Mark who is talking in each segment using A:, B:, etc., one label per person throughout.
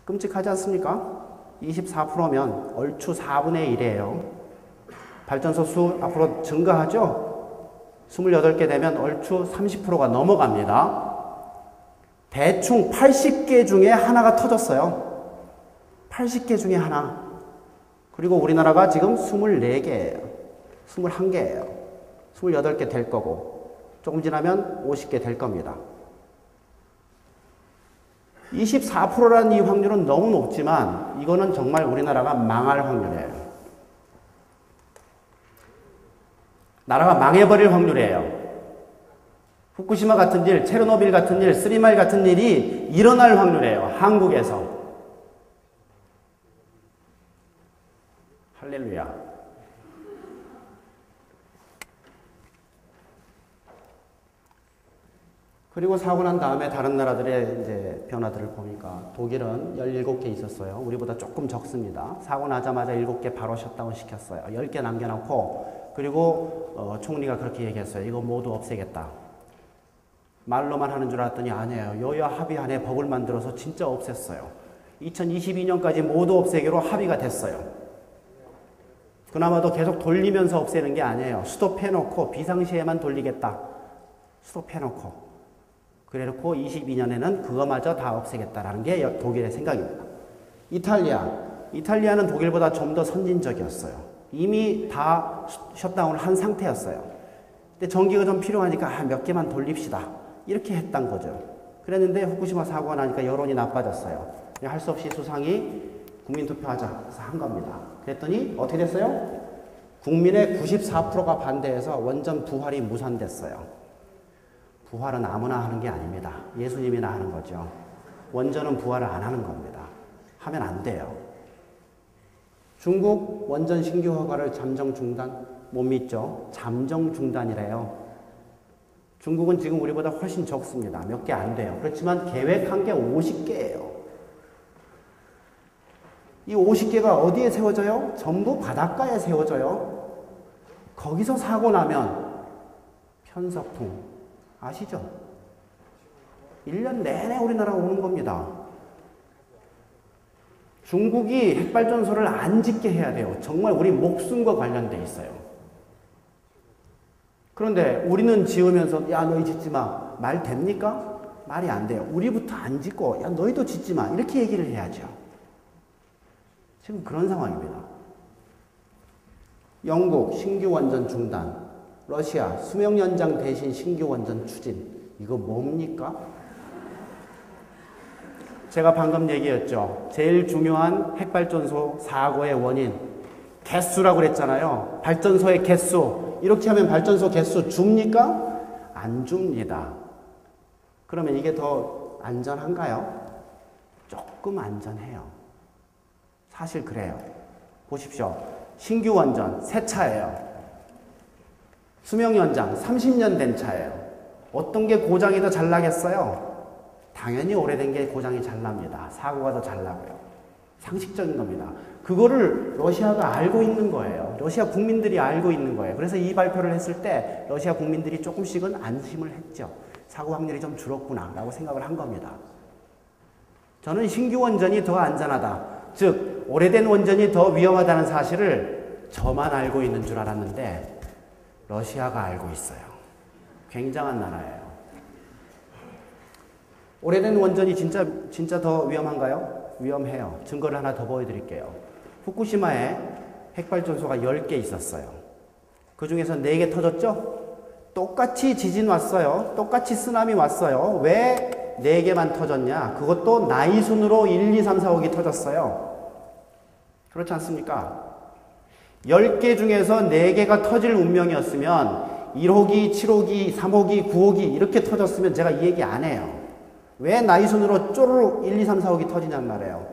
A: 끔찍하지 않습니까? 24%면 얼추 4분의 1이에요. 발전소 수 앞으로 증가하죠? 28개 되면 얼추 30%가 넘어갑니다. 대충 80개 중에 하나가 터졌어요. 80개 중에 하나. 그리고 우리나라가 지금 24개예요. 21개예요. 28개 될 거고 조금 지나면 50개 될 겁니다. 24%라는 이 확률은 너무 높지만 이거는 정말 우리나라가 망할 확률이에요. 나라가 망해버릴 확률이에요. 후쿠시마 같은 일, 체르노빌 같은 일, 쓰리마일 같은 일이 일어날 확률이에요. 한국에서. 할렐루야. 그리고 사고 난 다음에 다른 나라들의 이제 변화들을 보니까 독일은 17개 있었어요. 우리보다 조금 적습니다. 사고 나자마자 7개 바로 셧다운 시켰어요. 10개 남겨놓고 그리고 총리가 그렇게 얘기했어요. 이거 모두 없애겠다. 말로만 하는 줄 알았더니 아니에요. 여야 합의안에 법을 만들어서 진짜 없앴어요. 2022년까지 모두 없애기로 합의가 됐어요. 그나마도 계속 돌리면서 없애는 게 아니에요. 스톱해놓고 비상시에만 돌리겠다. 스톱해놓고. 그래놓고 22년에는 그거마저 다 없애겠다라는 게 독일의 생각입니다. 이탈리아는 독일보다 좀 더 선진적이었어요. 이미 다 셧다운을 한 상태였어요. 근데 전기가 좀 필요하니까 몇 개만 돌립시다. 이렇게 했던 거죠. 그랬는데 후쿠시마 사고가 나니까 여론이 나빠졌어요. 할 수 없이 수상이 국민투표하자 해서 한 겁니다. 그랬더니 어떻게 됐어요? 국민의 94%가 반대해서 원전 부활이 무산됐어요. 부활은 아무나 하는 게 아닙니다. 예수님이나 하는 거죠. 원전은 부활을 안 하는 겁니다. 하면 안 돼요. 중국 원전 신규 허가를 잠정 중단? 못 믿죠? 잠정 중단이래요. 중국은 지금 우리보다 훨씬 적습니다. 몇 개 안 돼요. 그렇지만 계획한 게 50개예요. 이 50개가 어디에 세워져요? 전부 바닷가에 세워져요. 거기서 사고 나면 편서풍 아시죠? 1년 내내 우리나라 오는 겁니다. 중국이 핵발전소를 안 짓게 해야 돼요. 정말 우리 목숨과 관련돼 있어요. 그런데 우리는 지으면서 야 너희 짓지 마. 말 됩니까? 말이 안 돼요. 우리부터 안 짓고 야 너희도 짓지 마. 이렇게 얘기를 해야죠. 지금 그런 상황입니다. 영국 신규 원전 중단. 러시아 수명 연장 대신 신규 원전 추진. 이거 뭡니까? 제가 방금 얘기했죠. 제일 중요한 핵발전소 사고의 원인. 개수라고 그랬잖아요. 발전소의 개수. 이렇게 하면 발전소 개수 줍니까? 안 줍니다. 그러면 이게 더 안전한가요? 조금 안전해요. 사실 그래요. 보십시오. 신규 원전 새 차예요. 수명 연장 30년 된 차예요. 어떤 게 고장이 더 잘 나겠어요? 당연히 오래된 게 고장이 잘 납니다. 사고가 더 잘 나고요. 상식적인 겁니다. 그거를 러시아가 알고 있는 거예요. 러시아 국민들이 알고 있는 거예요. 그래서 이 발표를 했을 때 러시아 국민들이 조금씩은 안심을 했죠. 사고 확률이 좀 줄었구나 라고 생각을 한 겁니다. 저는 신규 원전이 더 안전하다. 즉 오래된 원전이 더 위험하다는 사실을 저만 알고 있는 줄 알았는데 러시아가 알고 있어요. 굉장한 나라예요. 오래된 원전이 진짜 더 위험한가요? 위험해요. 증거를 하나 더 보여드릴게요. 후쿠시마에 핵발전소가 10개 있었어요. 그 중에서 4개 터졌죠? 똑같이 지진 왔어요. 똑같이 쓰나미 왔어요. 왜 4개만 터졌냐? 그것도 나이 순으로 1, 2, 3, 4, 5기 터졌어요. 그렇지 않습니까? 10개 중에서 4개가 터질 운명이었으면 1호기, 7호기, 3호기, 9호기 이렇게 터졌으면 제가 이 얘기 안 해요. 왜 나이순으로 쪼르륵 1, 2, 3, 4, 5기 터지냔 말이에요.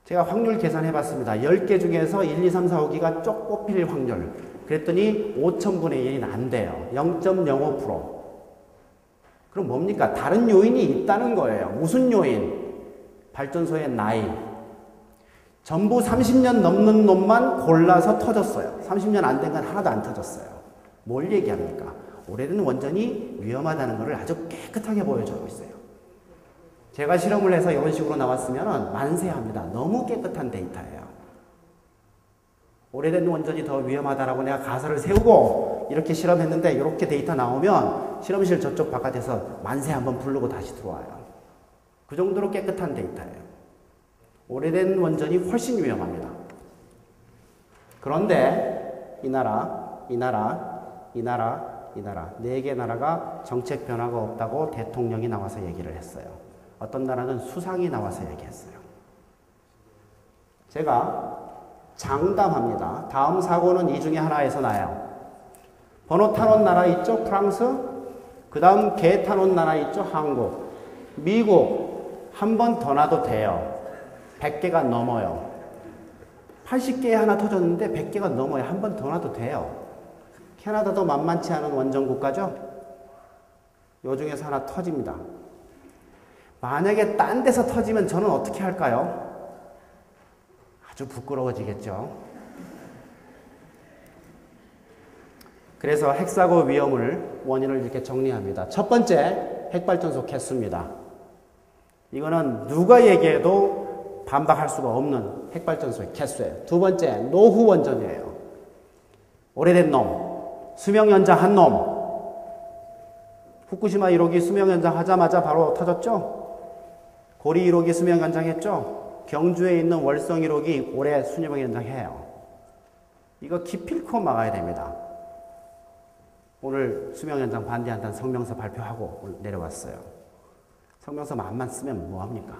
A: 제가 확률 계산해 봤습니다. 10개 중에서 1, 2, 3, 4, 5기가 쪽 뽑힐 확률. 그랬더니 5,000분의 1이 안 돼요. 0.05%. 그럼 뭡니까? 다른 요인이 있다는 거예요. 무슨 요인? 발전소의 나이. 전부 30년 넘는 놈만 골라서 터졌어요. 30년 안 된 건 하나도 안 터졌어요. 뭘 얘기합니까? 오래된 원전이 위험하다는 것을 아주 깨끗하게 보여주고 있어요. 제가 실험을 해서 이런 식으로 나왔으면 만세합니다. 너무 깨끗한 데이터예요. 오래된 원전이 더 위험하다라고 내가 가설을 세우고 이렇게 실험했는데 이렇게 데이터 나오면 실험실 저쪽 바깥에서 만세 한번 부르고 다시 들어와요. 그 정도로 깨끗한 데이터예요. 오래된 원전이 훨씬 위험합니다. 그런데 이 나라, 이 나라, 네 개 나라가 정책 변화가 없다고 대통령이 나와서 얘기를 했어요. 어떤 나라는 수상이 나와서 얘기했어요. 제가 장담합니다. 다음 사고는 이 중에 하나에서 나요. 번호 타놓은 나라 있죠? 프랑스. 그 다음 개 타놓은 나라 있죠? 한국. 미국 한 번 더 놔도 돼요. 100개가 넘어요. 80개에 하나 터졌는데 100개가 넘어요. 한 번 더 놔도 돼요. 캐나다도 만만치 않은 원전 국가죠? 요 중에서 하나 터집니다. 만약에 딴 데서 터지면 저는 어떻게 할까요? 아주 부끄러워지겠죠. 그래서 핵사고 위험을 원인을 이렇게 정리합니다. 첫 번째, 핵발전소 개수입니다. 이거는 누가 얘기해도 반박할 수가 없는 핵발전소의 개수예요. 두 번째, 노후 원전이에요. 오래된 놈, 수명 연장 한 놈. 후쿠시마 1호기 수명 연장 하자마자 바로 터졌죠? 고리 1호기 수명 연장했죠? 경주에 있는 월성 1호기 올해 수명 연장해요. 이거 기필코 막아야 됩니다. 오늘 수명 연장 반대한다는 성명서 발표하고 내려왔어요. 성명서만 안만 쓰면 뭐합니까?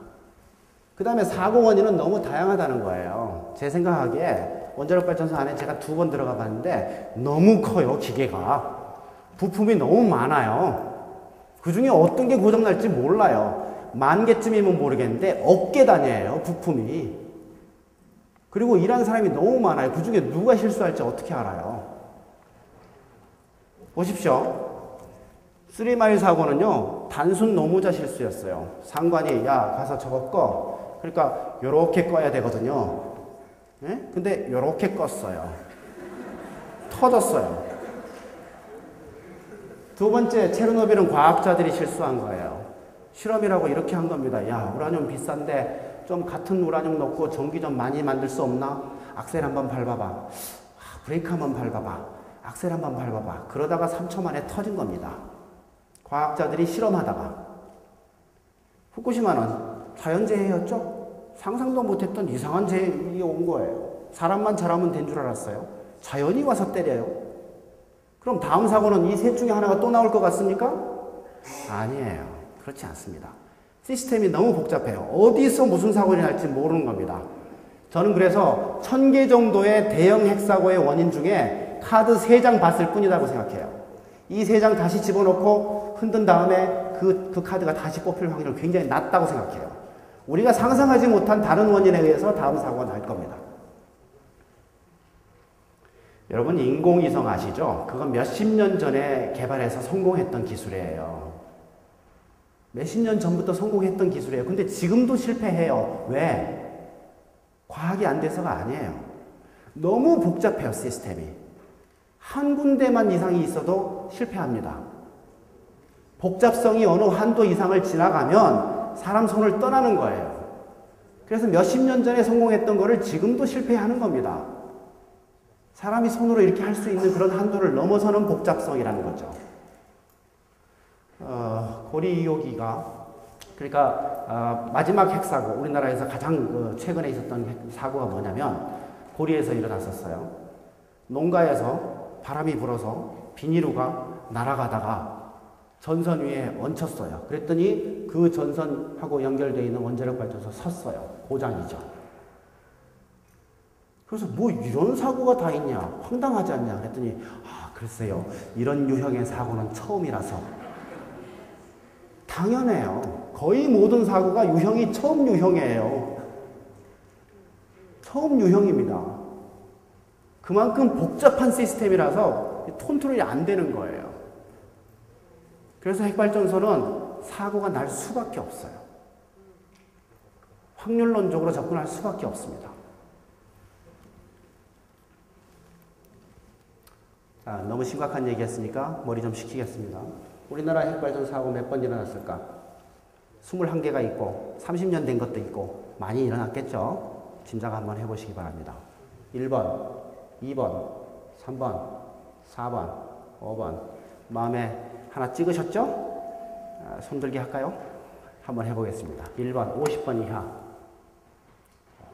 A: 그 다음에 사고 원인은 너무 다양하다는 거예요. 제 생각하기에 원자력 발전소 안에 제가 2번 들어가 봤는데 너무 커요, 기계가. 부품이 너무 많아요. 그 중에 어떤 게 고장날지 몰라요. 10,000개쯤이면 모르겠는데 억개 단위예요, 부품이. 그리고 일하는 사람이 너무 많아요. 그 중에 누가 실수할지 어떻게 알아요? 보십시오. 3마일 사고는요, 단순 노무자 실수였어요. 상관이, 야, 가서 저거 꺼. 그러니까, 요렇게 꺼야 되거든요. 네? 근데, 요렇게 껐어요. 터졌어요. 두 번째, 체르노빌은 과학자들이 실수한 거예요. 실험이라고 이렇게 한 겁니다. 야, 우라늄 비싼데, 좀 같은 우라늄 넣고 전기 좀 많이 만들 수 없나? 악셀 한번 밟아봐. 브레이크 한번 밟아봐. 악셀 한번 밟아봐. 그러다가 3초 만에 터진 겁니다. 과학자들이 실험하다가. 후쿠시마는 자연재해였죠? 상상도 못했던 이상한 재해가 온 거예요. 사람만 잘하면 된 줄 알았어요. 자연이 와서 때려요. 그럼 다음 사고는 이 셋 중에 하나가 또 나올 것 같습니까? 아니에요. 그렇지 않습니다. 시스템이 너무 복잡해요. 어디서 무슨 사고가 날지 모르는 겁니다. 저는 그래서 1000개 정도의 대형 핵사고의 원인 중에 카드 3장 봤을 뿐이라고 생각해요. 이 3장 다시 집어넣고 흔든 다음에 그 카드가 다시 뽑힐 확률은 굉장히 낮다고 생각해요. 우리가 상상하지 못한 다른 원인에 의해서 다음 사고가 날 겁니다. 여러분, 인공위성 아시죠? 그건 몇십 년 전에 개발해서 성공했던 기술이에요. 몇십 년 전부터 성공했던 기술이에요. 근데 지금도 실패해요. 왜? 과학이 안 돼서가 아니에요. 너무 복잡해요, 시스템이. 한 군데만 이상이 있어도 실패합니다. 복잡성이 어느 한도 이상을 지나가면 사람 손을 떠나는 거예요. 그래서 몇십 년 전에 성공했던 거를 지금도 실패하는 겁니다. 사람이 손으로 이렇게 할 수 있는 그런 한도를 넘어서는 복잡성이라는 거죠. 고리 2호기가 그러니까 마지막 핵사고, 우리나라에서 가장 최근에 있었던 사고가 뭐냐면 고리에서 일어났었어요. 농가에서 바람이 불어서 비닐우가 날아가다가 전선 위에 얹혔어요. 그랬더니 그 전선하고 연결되어 있는 원자력 발전소 섰어요. 고장이죠. 그래서 뭐 이런 사고가 다 있냐, 황당하지 않냐 그랬더니 글쎄요, 이런 유형의 사고는 처음이라서. 당연해요. 거의 모든 사고가 유형이 처음 유형이에요. 처음 유형입니다. 그만큼 복잡한 시스템이라서 컨트롤이 안 되는 거예요. 그래서 핵발전소는 사고가 날 수밖에 없어요. 확률론적으로 접근할 수밖에 없습니다. 너무 심각한 얘기했으니까 머리 좀 식히겠습니다. 우리나라 핵발전소 사고 몇 번 일어났을까? 21개가 있고 30년 된 것도 있고 많이 일어났겠죠. 짐작 한번 해보시기 바랍니다. 1번, 2번, 3번, 4번, 5번. 마음에 하나 찍으셨죠? 손들기 할까요? 한번 해보겠습니다. 1번 50번 이하.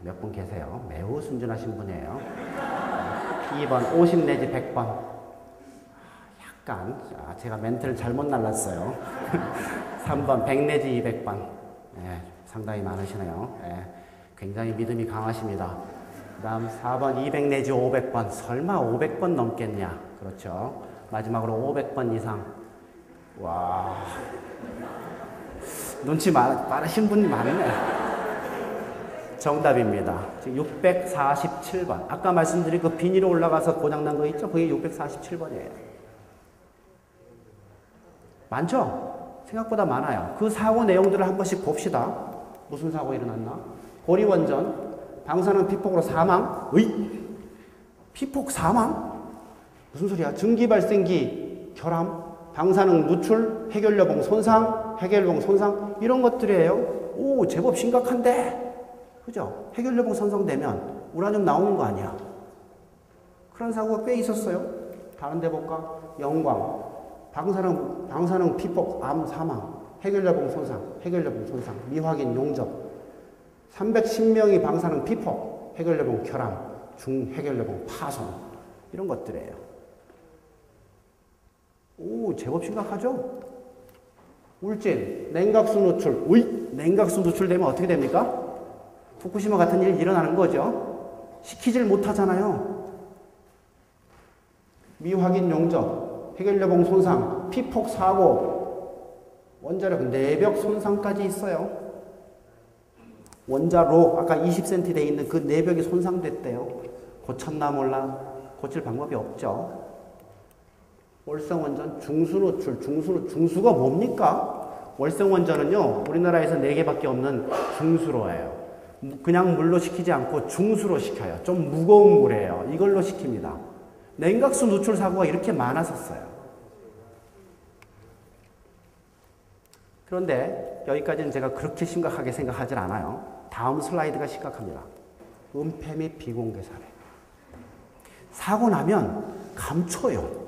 A: 몇 분 계세요? 매우 순진하신 분이에요. 2번 50 내지 100번. 약간 제가 멘트를 잘못 날랐어요. 3번 100 내지 200번. 네, 상당히 많으시네요. 네, 굉장히 믿음이 강하십니다. 그 다음 4번 200 내지 500번. 설마 500번 넘겠냐? 그렇죠. 마지막으로 500번 이상. 와, 눈치 빠르신 분이 많네. 정답입니다. 647번. 아까 말씀드린 그 비닐로 올라가서 고장난 거 있죠? 그게 647번이에요. 많죠? 생각보다 많아요. 그 사고 내용들을 한 번씩 봅시다. 무슨 사고 일어났나? 고리원전, 방사능 피폭으로 사망? 으이! 피폭 사망? 무슨 소리야? 증기발생기 결함, 방사능 누출, 해결여봉 손상, 해결여봉 손상 이런 것들이에요. 오, 제법 심각한데? 그죠? 해결여봉 손상되면 우라늄 나오는 거 아니야? 그런 사고가 꽤 있었어요. 다른 데 볼까? 영광, 방사능 피폭, 암 사망, 해결여봉 손상, 해결여봉 손상, 미확인 용접, 310명이 방사능 피폭, 해결여봉 결함, 중해결여봉 파손 이런 것들이에요. 오, 제법 심각하죠? 울진, 냉각수 누출, 우이! 냉각수 누출되면 어떻게 됩니까? 후쿠시마 같은 일이 일어나는 거죠. 시키질 못하잖아요. 미확인 용접, 해결여봉 손상, 피폭 사고, 원자력 내벽 손상까지 있어요. 원자로 아까 20cm 돼 있는 그 내벽이 손상됐대요. 고쳤나 몰라? 고칠 방법이 없죠. 월성원전 중수노출, 중수가 뭡니까? 월성원전은요, 우리나라에서 4개밖에 없는 중수로예요. 그냥 물로 식히지 않고 중수로 식혀요. 좀 무거운 물이에요. 이걸로 식힙니다. 냉각수 누출 사고가 이렇게 많았었어요. 그런데 여기까지는 제가 그렇게 심각하게 생각하진 않아요. 다음 슬라이드가 심각합니다. 은폐 및 비공개 사례. 사고 나면 감춰요.